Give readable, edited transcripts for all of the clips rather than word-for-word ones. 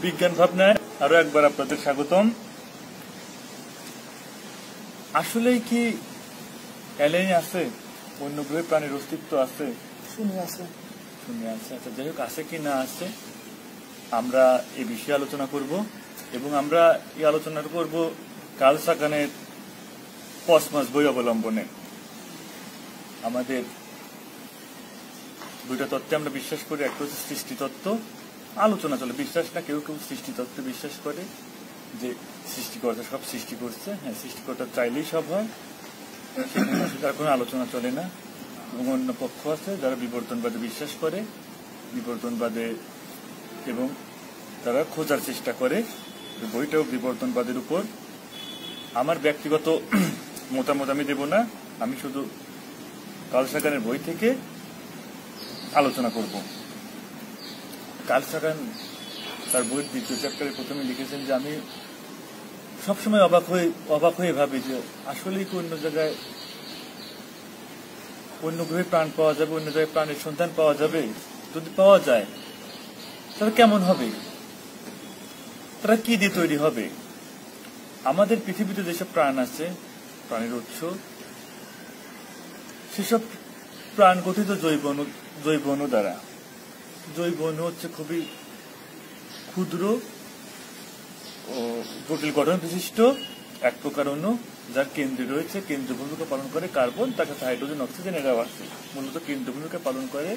বিজ্ঞান ভাবনায় আরো একবার আপনাদের স্বাগতম। আসলেই কি এলিয়েন আছে, অন্য গ্রহে প্রাণীর অস্তিত্ব আছে? শুনে আছে। আচ্ছা, যাই হোক, আছে কি না আছে আমরা এই বিষয়ে আলোচনা করব, এবং আমরা এই আলোচনা করব কার্ল সাগানের কসমস বই অবলম্বনে। আমাদের দুইটা তত্ত্বে আমরা বিশ্বাস করি, একটা হচ্ছে সৃষ্টি তত্ত্ব। আলোচনা চলে, বিশ্বাস না, কেউ কেউ সৃষ্টি তত্ত্বে বিশ্বাস করে যে সৃষ্টিকর্তা সব সৃষ্টি করছে। হ্যাঁ, সৃষ্টিকর্তা চাইলেই সব হয়, তার কোনো আলোচনা চলে না। এবং অন্য পক্ষ আছে যারা বিবর্তনবাদে বিশ্বাস করে, বিবর্তনবাদে, এবং তারা খোঁজার চেষ্টা করে। বইটাও বিবর্তনবাদের উপর। আমার ব্যক্তিগত মতামত আমি দেব না, আমি শুধু কার্ল সাগানের বই থেকে আলোচনা করব। কার্ল সাগান তার বইয়ের দ্বিতীয় চ্যাপ্টারে প্রথমে লিখেছেন যে আমি সবসময় অবাক হয়ে ভাবি যে আসলেই কি অন্য জায়গায়, অন্য গ্রহে প্রাণ পাওয়া যাবে, অন্য জায়গায় প্রাণের সন্ধান পাওয়া যাবে? যদি পাওয়া যায় তাহলে কেমন হবে, তারা কি দিয়ে তৈরি হবে? আমাদের পৃথিবীতে যেসব প্রাণ আছে, প্রাণের উৎস, সেসব প্রাণ গঠিত জৈব অণু দ্বারা। জৈব অণু হচ্ছে খুবই ক্ষুদ্র ও জটিল গঠন বিশিষ্ট এক প্রকার অণু, যার কেন্দ্রে রয়েছে, কেন্দ্র ভূমিকা পালন করে কার্বন, তার কাছে হাইড্রোজেন, অক্সিজেন এরাও আছে। মূলত কেন্দ্র ভূমিকা পালন করে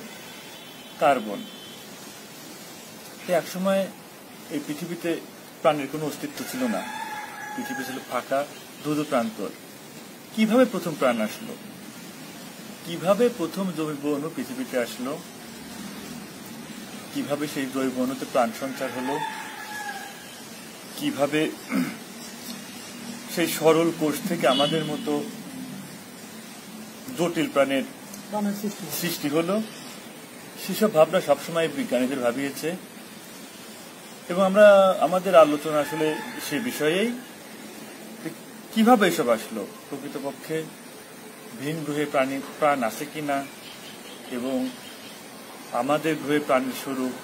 কার্বন। একসময় এই পৃথিবীতে প্রাণের কোনো অস্তিত্ব ছিল না, পৃথিবী ছিল ফাঁকা, ধুধু প্রান্তর। কিভাবে প্রথম প্রাণ আসলো, কিভাবে প্রথম জৈব অণু পৃথিবীতে আসলো, কিভাবে সেই জৈব অণুতে প্রাণ সঞ্চার হলো, কিভাবে সেই সরল কোষ থেকে আমাদের মতো জটিল প্রাণের সৃষ্টি হলো, সেসব ভাবনা সবসময় বিজ্ঞানীদের ভাবিয়েছে। এবং আমরা আমাদের আলোচনা আসলে সে বিষয়েই, কিভাবে এসব আসলো, প্রকৃতপক্ষে ভিন গ্রহে প্রাণ আছে কিনা, এবং আমাদের গ্রহে প্রাণের স্বরূপ,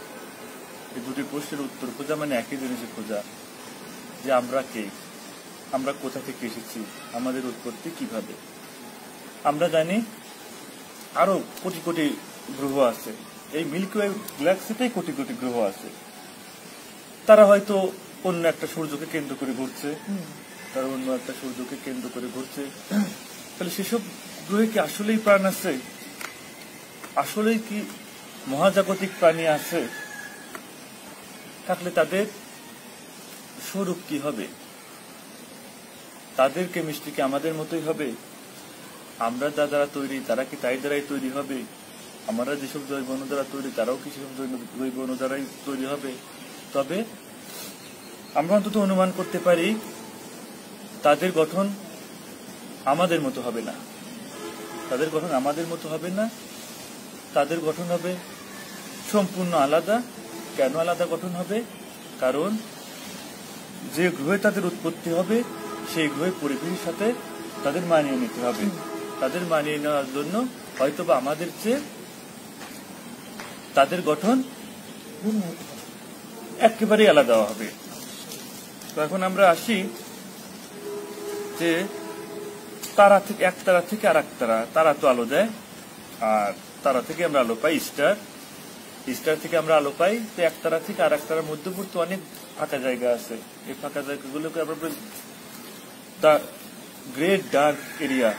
এই দুটি প্রশ্নের উত্তর খোঁজা মানে একই জিনিসে খোঁজা, যে আমরা কে, আমরা কোথা থেকে এসেছি, আমাদের উৎপত্তি কিভাবে। আমরা জানি আরো কোটি কোটি গ্রহ আছে, এই মিল্কি ওয়ে গ্যালাক্সিতেই কোটি কোটি গ্রহ আছে। তারা হয়তো অন্য একটা সূর্যকে কেন্দ্র করে ঘুরছে, তারা অন্য একটা সূর্যকে কেন্দ্র করে ঘুরছে। তাহলে সেসব গ্রহে কি আসলেই প্রাণ আছে? আসলেই কি মহাজাগতিক প্রাণী আছে? থাকলে তাদের স্বরূপ কি হবে? তাদের কেমিস্ট্রি কি আমাদের মতোই হবে? আমরা যা দ্বারা তৈরি তারা কি তাই দ্বারাই তৈরি হবে? আমরা যেসব জৈব অণু দ্বারা তৈরি তারাও কি সেসব জৈব অণু দ্বারাই তৈরি হবে? তবে আমরা অন্তত অনুমান করতে পারি তাদের গঠন আমাদের মতো হবে না, তাদের গঠন আমাদের মতো হবে না, তাদের গঠন হবে সম্পূর্ণ আলাদা। কেন আলাদা গঠন হবে? কারণ যে গ্রহে তাদের উৎপত্তি হবে সেই গ্রহের পরিবেশের সাথে তাদের মানিয়ে নিতে হবে। তাদের মানিয়ে নেওয়ার জন্য হয়তোবা আমাদের চেয়ে তাদের গঠন একেবারেই আলাদা হবে। তো এখন আমরা আসি যে তারা থেকে, এক তারা থেকে আর এক তারা, তারা তো আলো দেয়, আর তারা থেকে আমরা আলো পাই স্টার, স্টার থেকে আমরা আলো পাই। তো এক তারা থেকে আর এক তারার মধ্যবর্তী অনেক ফাঁকা জায়গা আছে। এই ফাঁকা জায়গাগুলোকে আমরা দ্য গ্রেট ডার্ক এরিয়া,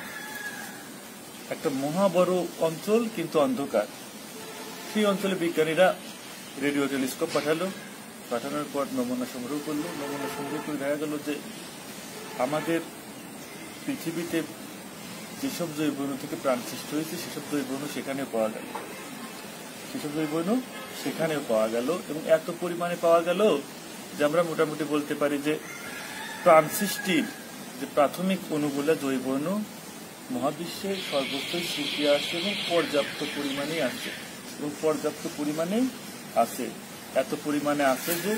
একটা মহা বড় অঞ্চল কিন্তু অন্ধকার। সেই অঞ্চলে বিজ্ঞানীরা রেডিও টেলিস্কোপ পাঠানোর পর নমুনা সংগ্রহ করলো। নমুনা সংগ্রহ করে দেখা গেল যে আমাদের পৃথিবীতে যেসব জৈব অণু থেকে প্রাণ সৃষ্টি হয়েছে সেসব জৈব অণু সেখানেও পাওয়া গেল, সেসব জৈব অণু সেখানেও পাওয়া গেল। এবং এত পরিমাণে পাওয়া গেল যে আমরা মোটামুটি বলতে পারি যে প্রাণ সৃষ্টির যে প্রাথমিক অণুগুলো জৈব অণু মহাবিশ্বের সর্বত্রই সৃষ্টি আসছে, এবং পর্যাপ্ত পরিমাণেই আসছে, এবং পর্যাপ্ত প্রাণেই আছে। এত পরিমাণে আছে যে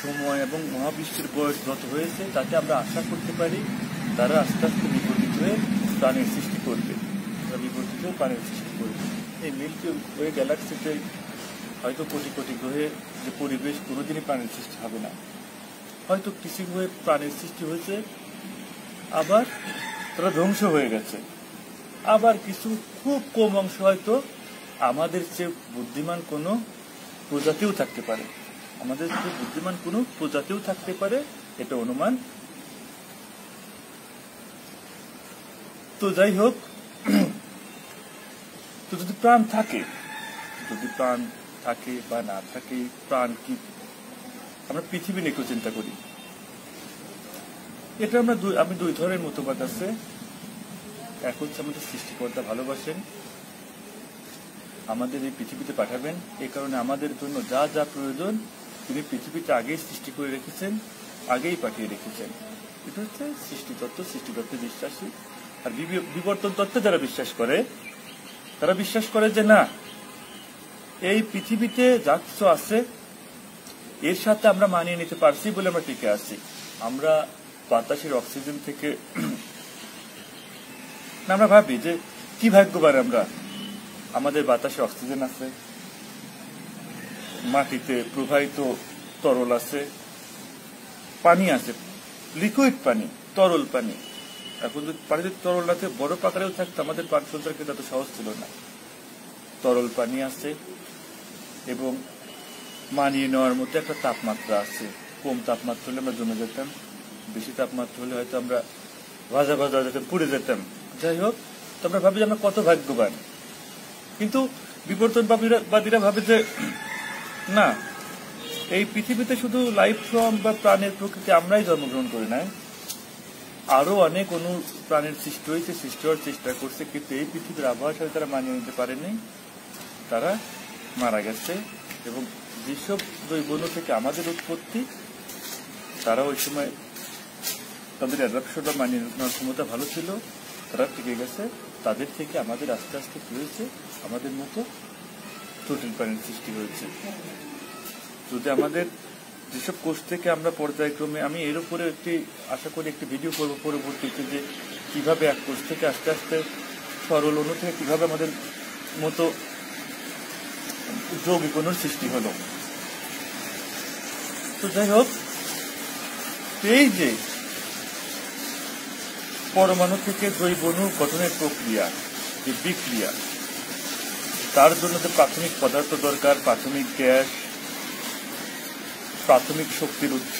সময় এবং মহাবিশ্বের বয়স যত হয়েছে তাতে আমরা আশা করতে পারি তারা আস্তে আস্তে বিবর্তিত হয়ে প্রাণের সৃষ্টি করবে, বিবর্তিত হয়ে প্রাণের সৃষ্টি করবে। এই মিল্কি ওয়ে গ্যালাক্সিতে হয়তো কোটি কোটি গ্রহে যে পরিবেশ কোনোদিনই প্রাণের সৃষ্টি হবে না। হয়তো কিছু হয়ে প্রাণের সৃষ্টি হয়েছে, আবার তারা ধ্বংস হয়ে গেছে, আবার কিছু খুব কম অংশ হয়তো আমাদের চেয়ে বুদ্ধিমান কোনো প্রজাতিও থাকতে পারে, আমাদের চেয়ে বুদ্ধিমান কোনো প্রজাতিও থাকতে পারে, এটা অনুমান। তো যাই হোক, তো যদি প্রাণ থাকে, যদি প্রাণ থাকে বা না থাকে, প্রাণ কি, আমরা পৃথিবী নিয়ে একটু চিন্তা করি। এটা আমি দুই ধরনের মতবাদ আছে। এক হচ্ছে আমাদের সৃষ্টিকর্তা ভালোবাসেন, আমাদের এই পৃথিবীতে পাঠাবেন, এই কারণে আমাদের জন্য যা যা প্রয়োজন তিনি পৃথিবীতে আগেই সৃষ্টি করে রেখেছেন, আগেই পাঠিয়ে রেখেছেন। এটা হচ্ছে সৃষ্টিতত্ত্ব, সৃষ্টিতত্ত্বে বিশ্বাসী। আর বিবর্তন তত্ত্বে যারা বিশ্বাস করে, তারা বিশ্বাস করে যে না, এই পৃথিবীতে যা কিছু আছে এর সাথে আমরা মানিয়ে নিতে পারছি বলে আমরা টিকে আছি। আমরা বাতাসের অক্সিজেন থেকে আমরা ভাবি যে কি ভাগ্যবান আমরা, আমাদের বাতাসে অক্সিজেন আছে, মাটিতে প্রবাহিত তরল আছে, পানি আছে, লিকুইড পানি, তরল পানি। এখন যদি পানিতে তরল আছে, বরফ আকারেও থাকতো, আমাদের প্রাণ সঞ্চার কিন্তু এত সহজ ছিল না। তরল পানি আছে এবং মানিয়ে নেওয়ার মতো একটা তাপমাত্রা আছে। কম তাপমাত্রা হলে আমরা জমে যেতাম, বেশি তাপমাত্রা হলে হয়তো আমরা ভাজা ভাজা যেতাম, পুড়ে যেতাম। যাই হোক, তো আমরা ভাবি যে আমরা কত ভাগ্যবান। কিন্তু বিবর্তনবাদীরা ভাবে যে না, এই পৃথিবীতে শুধু লাইফ ফর্ম বা প্রাণের প্রকৃতি আমরাই জন্মগ্রহণ করি নাই, আরো অনেক প্রাণের সৃষ্টি হয়েছে, সৃষ্টি হওয়ার চেষ্টা করছে, কিন্তু এই পৃথিবীর আবহাওয়ার সাথে তারা মানিয়ে নিতে পারেনি, তারা মারা গেছে। এবং যেসব জৈবণু থেকে আমাদের উৎপত্তি, তারা ওই সময় তাদের অ্যাডাপশন বা মানিয়ে নেওয়ার ক্ষমতা ভালো ছিল, তারা টিকে গেছে। তাদের থেকে আমাদের আস্তে আস্তে কি হয়েছে, আমাদের মতো জটিল প্রাণীর সৃষ্টি হয়েছে। যদি আমাদের যেসব কোষ থেকে আমরা পর্যায়ক্রমে, আমি এর উপরে আশা করি একটি ভিডিও করবো পরবর্তীতে, যে কিভাবে এক কোষ থেকে আস্তে আস্তে সরল অণু থেকে কিভাবে আমাদের মতো যৌগিক অণুর সৃষ্টি হলো। তো যাই হোক, এই যে পরমাণু থেকে জৈবণু গঠনের প্রক্রিয়া, যে বিক্রিয়া, তার জন্য যে প্রাথমিক পদার্থ দরকার, প্রাথমিক গ্যাস, প্রাথমিক শক্তির উৎস,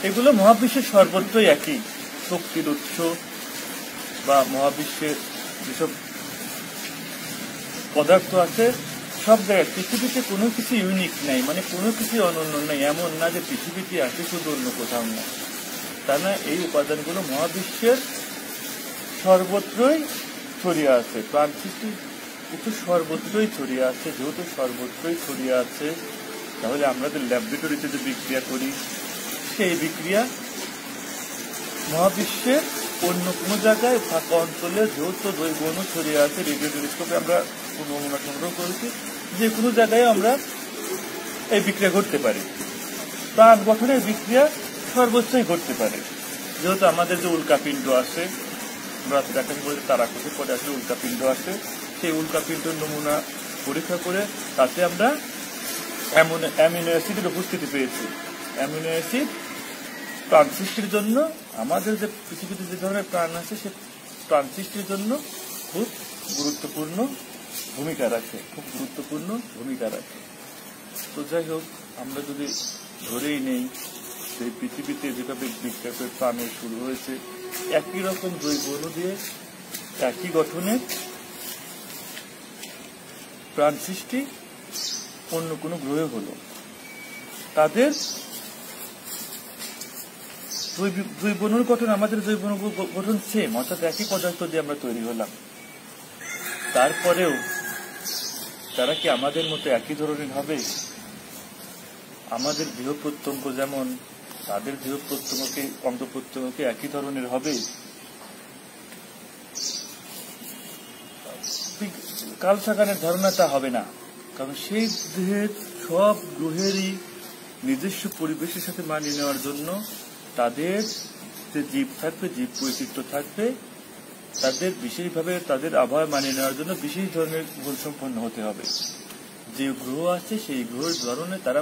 এগুলো মহাবিশ্বের সর্বত্রই একই। শক্তির উৎস বা মহাবিশ্বের যেসব পদার্থ আছে সব জায়গায়, পৃথিবীতে কোনো কিছু ইউনিক নাই, মানে কোনো কিছু অনন্য নাই। এমন না যে পৃথিবীতে আছে শুধু অন্য কোথাও না, তা না। এই উপাদানগুলো মহাবিশ্বের সর্বত্রই ছড়িয়ে আছে। প্রাণ সৃষ্টি কিন্তু সর্বত্রই ছড়িয়ে আছে। যেহেতু সর্বত্রই ছড়িয়ে আছে, তাহলে আমরা যে ল্যাবরেটরিতে যে বিক্রিয়া করি, সেই বিক্রিয়া মহাবিশ্বের অন্য কোনো জায়গায় ফাঁকা অঞ্চলে যেহেতু জৈবণু ছড়িয়ে আছে, রেডিও টেলিস্কোপে আমরা নমুনা সংগ্রহ করেছি, যে কোনো জায়গায় আমরা এই বিক্রিয়া ঘটতে পারি। প্রাণ গঠনের বিক্রিয়া সর্বোচ্চই ঘটতে পারে। যেহেতু আমাদের যে উল্কাপিণ্ড আছে, আমরা দেখাতে বলি তারাকোষে পরে আসলে উল্কাপিণ্ড আছে, সেই উল্কাপিণ্ডের নমুনা পরীক্ষা করে তাতে আমরা অ্যামিনো অ্যাসিডের উপস্থিতি পেয়েছি। অ্যামিনো অ্যাসিড প্রাণ সৃষ্টির জন্য, আমাদের যে পৃথিবীতে যে ধরনের প্রাণ আছে, সে প্রাণ সৃষ্টির জন্য খুব গুরুত্বপূর্ণ ভূমিকা রাখে, খুব গুরুত্বপূর্ণ ভূমিকা রাখে। তো যাই হোক, আমরা যদি ধরেই নেই যে পৃথিবীতে যেভাবে বিক্রিয়া প্রাণের শুরু হয়েছে, একই রকম জৈবণু দিয়ে একই গঠনের প্রাণ সৃষ্টি অন্য কোনো গ্রহে হলো, তাদের জৈবণুর গঠন আমাদের জৈবণু গঠন সেম, অর্থাৎ একই পদার্থ দিয়ে আমরা তৈরি হলাম। তারপরেও তারা কি আমাদের মতো একই ধরনের হবে? আমাদের দেহ প্রত্যঙ্গ যেমন, তাদের দেহ প্রত্যঙ্গকে, অঙ্গ প্রত্যঙ্গকে একই ধরনের হবে? কাল সাগানের ধারণা তা হবে না, কারণ সেই দেহের সব গ্রহেরই নিজস্ব পরিবেশের সাথে মানিয়ে নেওয়ার জন্য তাদের যে জীব থাকবে, জীব বৈচিত্র্য থাকবে, তাদের বিশেষভাবে তাদের আবহাওয়া মানিয়ে নেওয়ার জন্য বিশেষ ধরনের গুণ সম্পন্ন হতে হবে। যে গ্রহ আছে সেই গ্রহের ধরনে তারা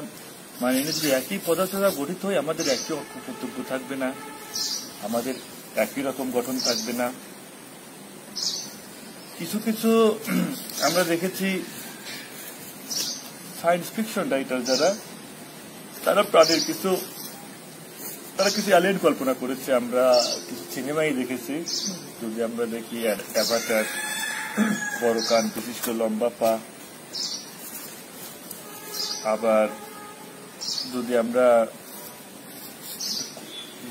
মানে যদি একই পদার্থ দ্বারা গঠিত হয়, আমাদের একই অক্ষ প্রত্যক্ষ থাকবে না, আমাদের একই রকম গঠন থাকবে না। কিছু কিছু আমরা দেখেছি সায়েন্স ফিকশন রাইটার যারা, তারা প্রাণের তারা কিছু অ্যালিয়েন কল্পনা করেছে। আমরা কিছু সিনেমাই দেখেছি। যদি আমরা দেখি অ্যাভাটার, বড় কান, বিশিষ্ট লম্বা পা। আবার যদি আমরা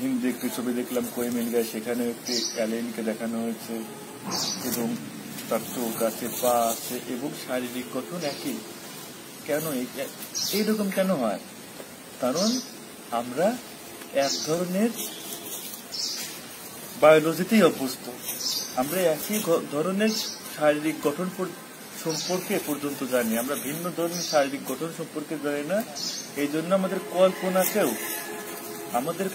হিন্দি একটি ছবি দেখলাম কোই মিল গায়ে, সেখানে একটি অ্যালিয়েনকে দেখানো হয়েছে এবং তার চোখ আছে, পা আছে এবং শারীরিক গঠন একই। কেন এইরকম কেন হয়? কারণ আমরা এক ধরনের বায়োলজিতেই অভ্যস্ত, আমরা একই ধরনের শারীরিক গঠন সম্পর্কে পর্যন্ত জানি, আমরা ভিন্ন ধরনের শারীরিক গঠন সম্পর্কে জানি না। এই জন্য আমাদের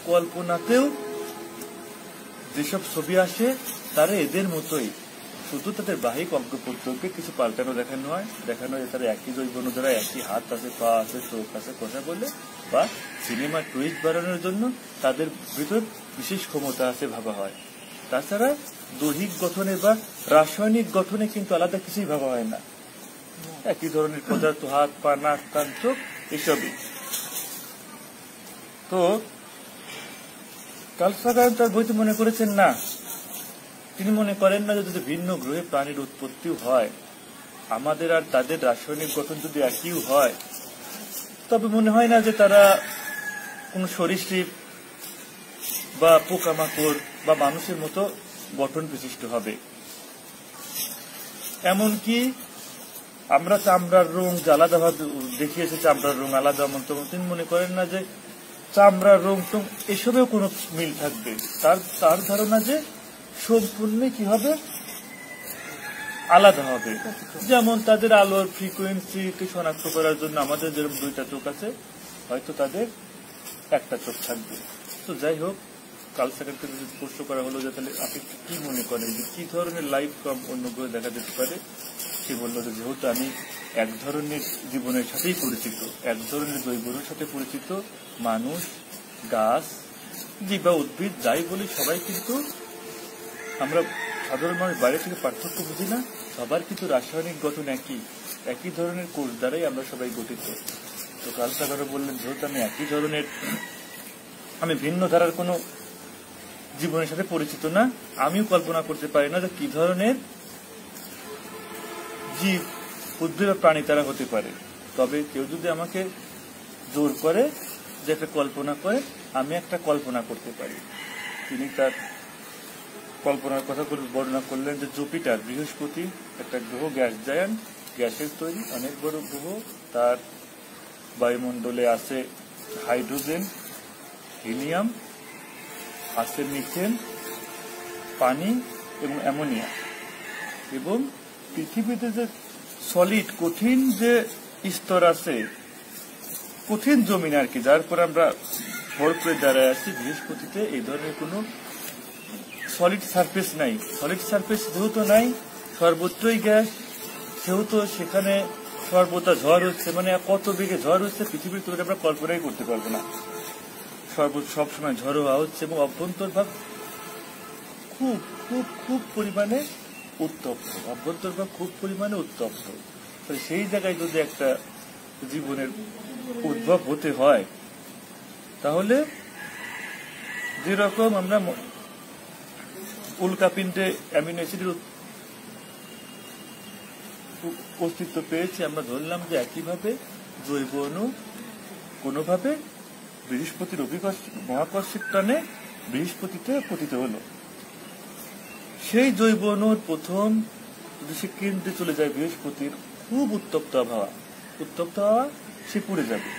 কল্পনাতেও যেসব ছবি আসে তারা এদের মতোই, শুধু তাদের বাহিক অঙ্গ প্রত্যঙ্গে কিছু পাল্টানো দেখানো হয় তারা একই জৈব অণু দ্বারা একই হাত আছে, পা আছে, চোখ আছে, কথা বলে, বা সিনেমার টুইস্ট বাড়ানোর জন্য তাদের ভিতর বিশেষ ক্ষমতা আছে ভাবা হয়। তাছাড়া দৈহিক গঠনে বা রাসায়নিক গঠনে কিন্তু আলাদা কিছুই ভাবা হয় না, একই ধরনের পদার্থ, হাত, পা, নাক, কান, চোখ এসবই। তো কার্ল সাগান তার বইতে মনে করেছেন না, তিনি মনে করেন না যে যদি ভিন্ন গ্রহে প্রাণীর উৎপত্তি হয়, আমাদের আর তাদের রাসায়নিক গঠন যদি একই হয়, তবে মনে হয় না যে তারা কোন সরীসৃপ বা পোকামাকড় বা মানুষের মতো গঠন বিশিষ্ট হবে। এমনকি আমরা চামড়ার রং আলাদাভাবে দেখিয়েছে, চামড়ার রং আলাদা, তিনি মনে করেন না যে চামড়ার রং টং এসবেও কোনো মিল থাকবে। তার ধারণা যে সম্পূর্ণ কি হবে, আলাদা হবে। যেমন তাদের আলোর ফ্রিকোয়েন্সিকে শনাক্ত করার জন্য আমাদের যেরকম দুইটা চোখ আছে, হয়তো তাদের একটা চোখ থাকবে। তো যাই হোক, কার্ল সাগানকে যদি প্রশ্ন করা হলো যে তাহলে আপনি কি মনে করেন যে কি ধরনের লাইফ ফর্ম অন্য গ্রহে দেখা যেতে পারে, সে বলল যে যেহেতু আমি এক ধরনের জীবনের সাথেই পরিচিত, এক ধরনের জৈবনের সাথে পরিচিত, মানুষ, গাছ, জীব বা উদ্ভিদ যাই বলি, সবাই কিন্তু আমরা সাধারণ মানুষ বাইরে থেকে পার্থক্য বুঝি না, সবার কিন্তু রাসায়নিক গঠন একই ধরনের কোষ দ্বারাই আমরা সবাই গঠিত। তো কার্ল সাগান বললেন যেহেতু আমি একই ধরনের, আমি ভিন্ন ধারার কোনো জীবনের সাথে পরিচিত না, আমিও কল্পনা করতে পারি না যে কি ধরনের জীব, উদ্ভিদ বা প্রাণী তারা হতে পারে। তবে কেউ যদি আমাকে জোর করে যে একটা কল্পনা করে, আমি একটা কল্পনা করতে পারি। তিনি তার কল্পনার কথা বর্ণনা করলেন যে জুপিটার, বৃহস্পতি একটা গ্রহ, গ্যাস জায়ান্ট, গ্যাসের তৈরি অনেক বড় গ্রহ। তার বায়ুমণ্ডলে আছে হাইড্রোজেন, হিলিয়াম, আছে মিথেন, পানি এবং অ্যামোনিয়া। এবং পৃথিবীতে যে সলিড কঠিন যে স্তর আছে, কঠিন জমিন আর কি, যার পর আমরা ভর করে দাঁড়ায় আছি, বৃহস্পতিতে এই ধরনের কোনো সলিড সারফেস নাই। সলিড সারফেস যেহেতু নাই, সর্বত্রই গ্যাস, সেহেতু সেখানে সর্বদা ঝড় হচ্ছে, মানে কত বেগে ঝড় হচ্ছে পৃথিবীর তুলনায় আমরা কল্পনাই করতে পারবো না। সবসময় ঝড় হওয়া হচ্ছে এবং অভ্যন্তরভাগ খুব খুব খুব পরিমাণে উত্তপ্ত, অভ্যন্তরভাগ খুব পরিমাণে উত্তপ্ত। সেই জায়গায় যদি একটা জীবনের উদ্ভব হতে হয়, তাহলে যেরকম আমরা উল্কাপিণ্ডে অ্যামিনো অ্যাসিডের অস্তিত্ব পেয়েছি, আমরা ধরলাম যে একইভাবে জৈব অণু কোনোভাবে বৃহস্পতির মহাকর্ষিক টানে বৃহস্পতিতে পতিত হলো। সেই জৈব অণুর প্রথম যদি সে কেন্দ্রে চলে যায় বৃহস্পতির, খুব উত্তপ্ত আবহাওয়া, সে পুড়ে যাবে।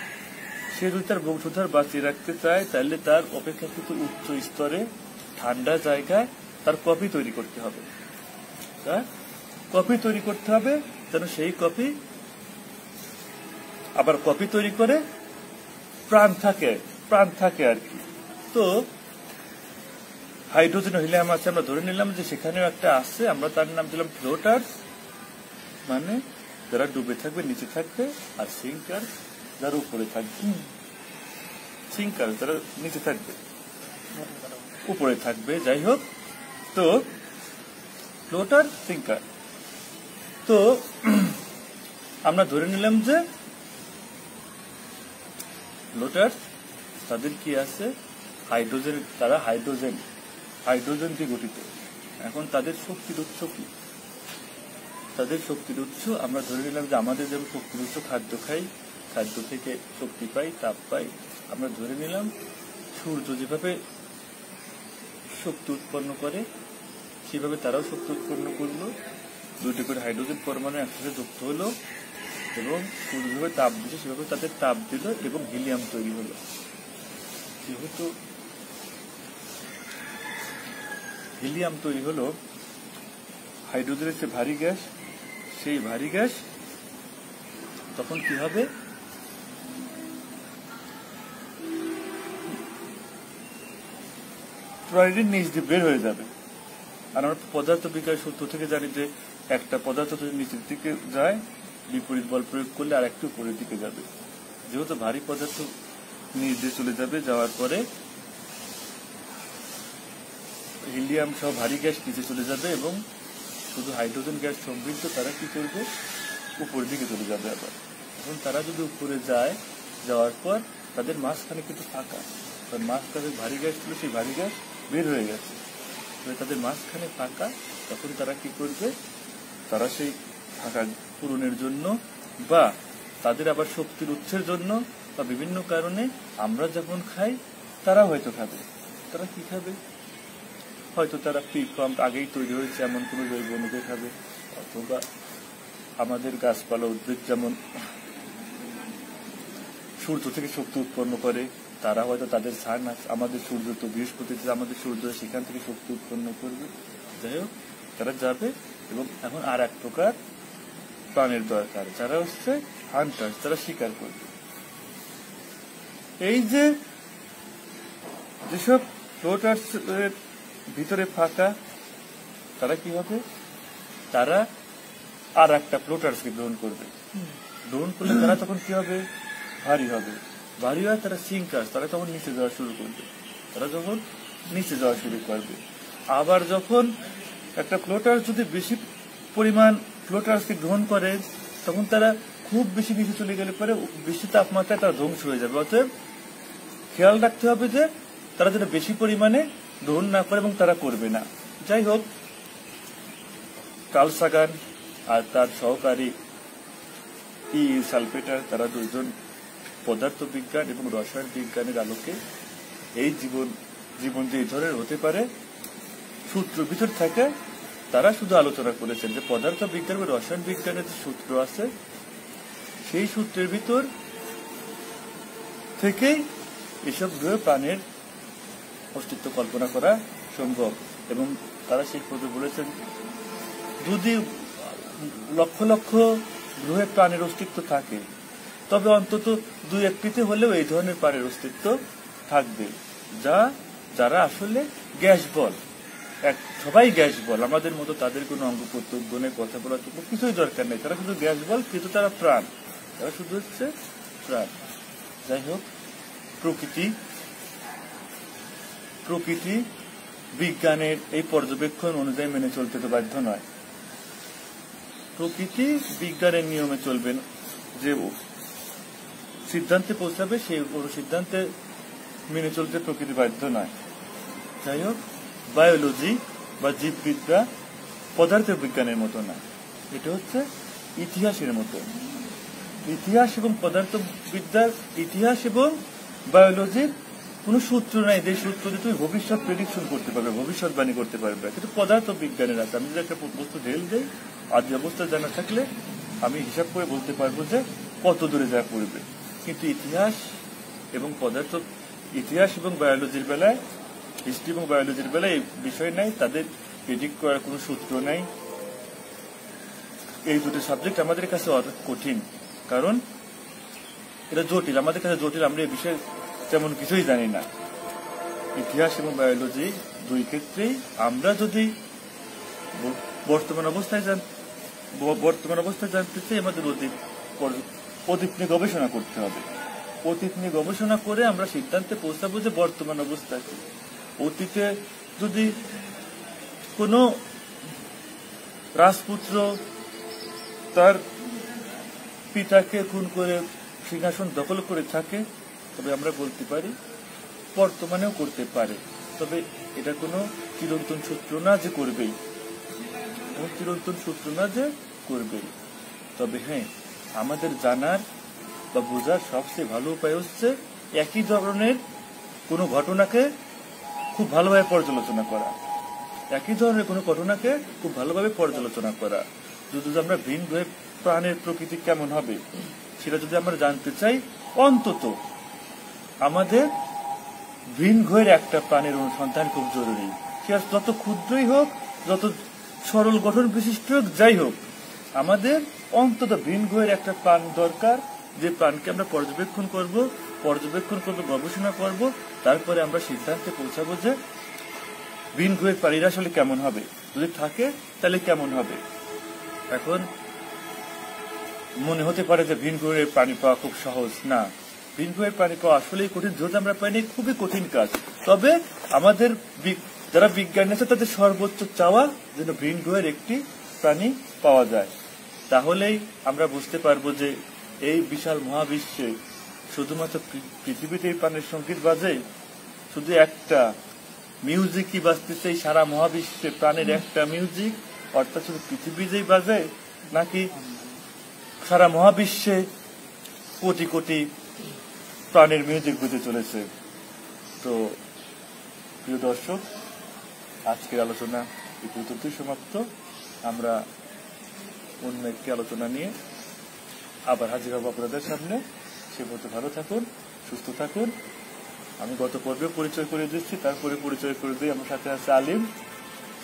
সে যদি তার বংশধর বাঁচিয়ে রাখতে চায়, তাহলে তার অপেক্ষাকৃত উচ্চ স্তরে ঠান্ডা জায়গায় তার কপি তৈরি করতে হবে। যেন সেই কপি আবার কপি তৈরি করে প্রাণ থাকে আর কি। তো হাইড্রোজেন, হিলিয়াম আছে, আমরা ধরে নিলাম যে সেখানেও একটা আছে, আমরা তার নাম দিলাম ফ্লোটার্স, মানে যারা ডুবে থাকবে নিচে থাকবে, আর সিঙ্কার যারা উপরে থাকবে, সিঙ্কার যারা নিচে থাকবে উপরে থাকবে। যাই হোক, তো ফ্লোটার সিঙ্কার। তো আমরা ধরে নিলাম যে ফ্লোটার তাদের কি আছে, হাইড্রোজেন, তারা হাইড্রোজেন দিয়ে গঠিত। এখন তাদের শক্তির উৎস কি? তাদের শক্তির উৎস আমরা ধরে নিলাম যে আমাদের যেমন শক্তির উৎস খাদ্য খাই, খাদ্য থেকে শক্তি পাই, তাপ পাই, আমরা ধরে নিলাম সূর্য যেভাবে শক্তি উৎপন্ন করে সেভাবে তারাও শক্তি উৎপন্ন করলো। দুইটি করে হাইড্রোজেন পরমাণু একসাথে যুক্ত হলো এবং সূর্য যেভাবে তাপ দিচ্ছে সেভাবে তাদের তাপ দিল এবং হিলিয়াম তৈরি হলো। যেহেতু হিলিয়াম তৈরি হলো, হাইড্রোজেনের যে ভারী গ্যাস, সেই ভারী গ্যাস তখন কি হবে, প্রাণীর নিচ দিয়ে বের হয়ে যাবে। আর আমরা পদার্থ বিজ্ঞান সূত্র থেকে জানি যে একটা পদার্থ যদি নিচের দিকে যায়, বিপরীত বল প্রয়োগ করলে আর একটু উপরের দিকে যাবে। যেহেতু ভারী পদার্থ নিচ দিয়ে চলে যাবে, যাওয়ার পরে হিলিয়াম সহ ভারী গ্যাস নিচে চলে যাবে এবং শুধু হাইড্রোজেন গ্যাস সমৃদ্ধ তারা কি করবে, উপরের দিকে চলে যাবে। আবার এখন তারা যদি উপরে যায়, যাওয়ার পর তাদের মাঝখানে কিন্তু ফাঁকা, কারণ মাঝখানে ভারী গ্যাস ছিল, সেই ভারী গ্যাস বের হয়ে গেছে, তাদের মাঝখানে ফাঁকা। তখন তারা কি করবে, তারা সেই ফাঁকা পূরণের জন্য বা তাদের আবার শক্তির উৎসের জন্য বা বিভিন্ন কারণে আমরা যখন খাই তারা হয়তো খাবে। তারা কি খাবে, হয়তো তারা প্রি ফর্মড আগেই তৈরি হয়েছে এমন কোন জৈব অণুকে খাবে, অথবা আমাদের গাছপালা উদ্ভিদ যেমন সূর্য থেকে শক্তি উৎপন্ন করে, তারা হয়তো তাদের সান আমাদের সূর্য তো বৃহস্পতিতে আমাদের সূর্য সেখান থেকে শক্তি উৎপন্ন করবে। যাই হোক, তারা যাবে এবং এখন আর এক প্রকার প্রাণের দরকার, যারা হচ্ছে হান্টার্স, তারা শিকার করবে। এই যে যেসব ফ্লোটার্স ভিতরে ফাঁকা, তারা কি হবে, তারা আর একটা ফ্লোটার্সকে গ্রহণ করবে। গ্রহণ করলে তারা তখন কি হবে, ভারী হবে। ভারী হয় তারা সিঙ্কার্স, তারা তখন নিচে যাওয়া শুরু করবে। তারা যখন নিচে যাওয়া শুরু করবে, আবার যখন একটা ফ্লোটার যদি বেশি পরিমাণ ফ্লোটার্সকে গ্রহণ করে, তখন তারা খুব বেশি নিচে চলে গেলে পরে বেশি তাপমাত্রায় তারা ধ্বংস হয়ে যাবে। অতএব খেয়াল রাখতে হবে যে তারা যেন বেশি পরিমাণে গ্রহণ না করে এবং তারা করবে না। যাই হোক, কার্ল সাগান আর তার সহকারী সালপেটার, তারা দুজন পদার্থ বিজ্ঞান এবং রসায়ন বিজ্ঞানের আলোকে এই জীবন যে এই ধরনের হতে পারে সূত্র ভিতর থাকে, তারা শুধু আলোচনা করেছেন যে পদার্থ বিজ্ঞান এবং রসায়ন বিজ্ঞানের যে সূত্র আছে, সেই সূত্রের ভিতর থেকেই এসব গ্রহে প্রাণের অস্তিত্ব কল্পনা করা সম্ভব। এবং তারা শেষ পর্যন্ত বলেছেন, যদি লক্ষ লক্ষ গ্রহে প্রাণের অস্তিত্ব থাকে, তবে অন্তত 2-1টিতে হলেও এই ধরনের প্রাণের অস্তিত্ব থাকবে, যারা আসলে গ্যাস বল, সবাই গ্যাস বল, আমাদের মতো তাদের কোনো অঙ্গ প্রত্যঙ্গনে কথা বলার জন্য কিছুই দরকার নেই, তারা শুধু গ্যাস বল, কিন্তু তারা প্রাণ, তারা শুধু হচ্ছে প্রাণ। যাই হোক, প্রকৃতি বিজ্ঞানের এই পর্যবেক্ষণ অনুযায়ী মেনে চলতে তো বাধ্য নয়। প্রকৃতি বিজ্ঞানের নিয়মে চলবেন, যে সিদ্ধান্তে পৌঁছাবে সেই সিদ্ধান্তে মেনে চলতে প্রকৃতি বাধ্য নয়। যাই হোক, বায়োলজি বা জীববিদ্যা পদার্থ বিজ্ঞানের মতো না, এটা হচ্ছে ইতিহাসের মতো। ইতিহাস এবং পদার্থবিদ্যার, ইতিহাস এবং বায়োলজির কোন সূত্র নাই যে সূত্র দিয়ে তুমি ভবিষ্যৎ প্রেডিকশন করতে পারবে, ভবিষ্যৎবাণী করতে পারবে, কিন্তু পদার্থ বিজ্ঞানের আছে। আমি যদি একটা বস্তু ঢেল দেই, আজ অবস্থা জানা থাকলে আমি হিসাব করে বলতে পারবো যে কত দূরে যা পড়বে। কিন্তু ইতিহাস এবং বায়োলজির বেলায়, হিস্ট্রি এবং বায়োলজির বেলায় এই বিষয় নাই, তাদের প্রেডিক্ট করার কোন সূত্র নাই। এই দুটো সাবজেক্ট আমাদের কাছে অনেক কঠিন, কারণ এটা জটিল, আমাদের কাছে জটিল, আমরা এই বিষয়ে তেমন কিছুই জানি না। ইতিহাস এবং বায়োলজি দুই ক্ষেত্রেই আমরা যদি বর্তমান অবস্থায় বর্তমান অবস্থা জানতে চাই, আমাদের অতীত নিয়ে গবেষণা করতে হবে। অতীত নিয়ে গবেষণা করে আমরা সিদ্ধান্তে পৌঁছাবো যে বর্তমান অবস্থা কি। অতীতে যদি কোনো রাজপুত্র তার পিতাকে খুন করে সিংহাসন দখল করে থাকে, তবে আমরা বলতে পারি বর্তমানেও করতে পারে। তবে এটা কোনো চিরন্তন সূত্র না যে করবেই, চিরন্তন সূত্র না যে করবেই। তবে হ্যাঁ, আমাদের জানার বা বোঝার সবচেয়ে ভালো উপায় হচ্ছে একই ধরনের কোনো ঘটনাকে খুব ভালোভাবে পর্যালোচনা করা। একই ধরনের কোনো ঘটনাকে খুব ভালোভাবে পর্যালোচনা করা। যদি আমরা ভিন্ন গ্রহের প্রাণের প্রকৃতি কেমন হবে সেটা যদি আমরা জানতে চাই, অন্তত আমাদের ভিন্ন গ্রহের একটা প্রাণের অনুসন্ধান খুব জরুরি। সে যত ক্ষুদ্রই হোক, যত সরল গঠন বিশিষ্ট হোক, যাই হোক, আমাদের অন্তত ভিন্ন গ্রহের একটা প্রাণ দরকার, যে প্রাণকে আমরা পর্যবেক্ষণ করব, গবেষণা করব, তারপরে আমরা সিদ্ধান্তে পৌঁছাবো যে ভিন্ন গ্রহের প্রাণীরা আসলে কেমন হবে, যদি থাকে তাহলে কেমন হবে। এখন মনে হতে পারে যে ভিন্ন গ্রহের প্রাণী পাওয়া খুব সহজ। না, ভিন্ন গ্রহের প্রাণী পাওয়া আসলেই কঠিন, যদি আমরা পাইনি খুবই কঠিন কাজ। তবে আমাদের যারা বিজ্ঞানী আছে তাদের সর্বোচ্চ চাওয়া যেন ভিন্ন গ্রহের একটি প্রাণী পাওয়া যায়। তাহলেই আমরা বুঝতে পারবো যে এই বিশাল মহাবিশ্বে শুধুমাত্র পৃথিবীতে এই প্রাণের সঙ্গীত বাজে, শুধু একটা মিউজিকই বাজতেছে এই সারা মহাবিশ্বে, প্রাণের একটা মিউজিক, অর্থাৎ শুধু পৃথিবী যেই বাজে, নাকি সারা মহাবিশ্বে কোটি কোটি প্রাণের মিউজিক বুঝে চলেছে। তো প্রিয় দর্শক, আজকের আলোচনা এই পর্যন্তই সমাপ্ত। আমরা অন্য একটি আলোচনা নিয়ে আবার হাজির হব আপনাদের সামনে। সে পর্যন্ত ভালো থাকুন, সুস্থ থাকুন। আমি গত পর্বে পরিচয় করে দিচ্ছি, তারপরে পরিচয় করে দিই। আমার সাথে আছে আলিম,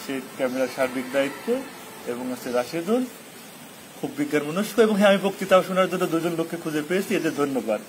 সে ক্যামেরার সার্বিক দায়িত্বে, এবং আছে রাশেদুল, খুব বিজ্ঞান মনস্ক, এবং হ্যাঁ, আমি বক্তৃতা শোনার জন্য দুজন লোককে খুঁজে পেয়েছি, এদের ধন্যবাদ।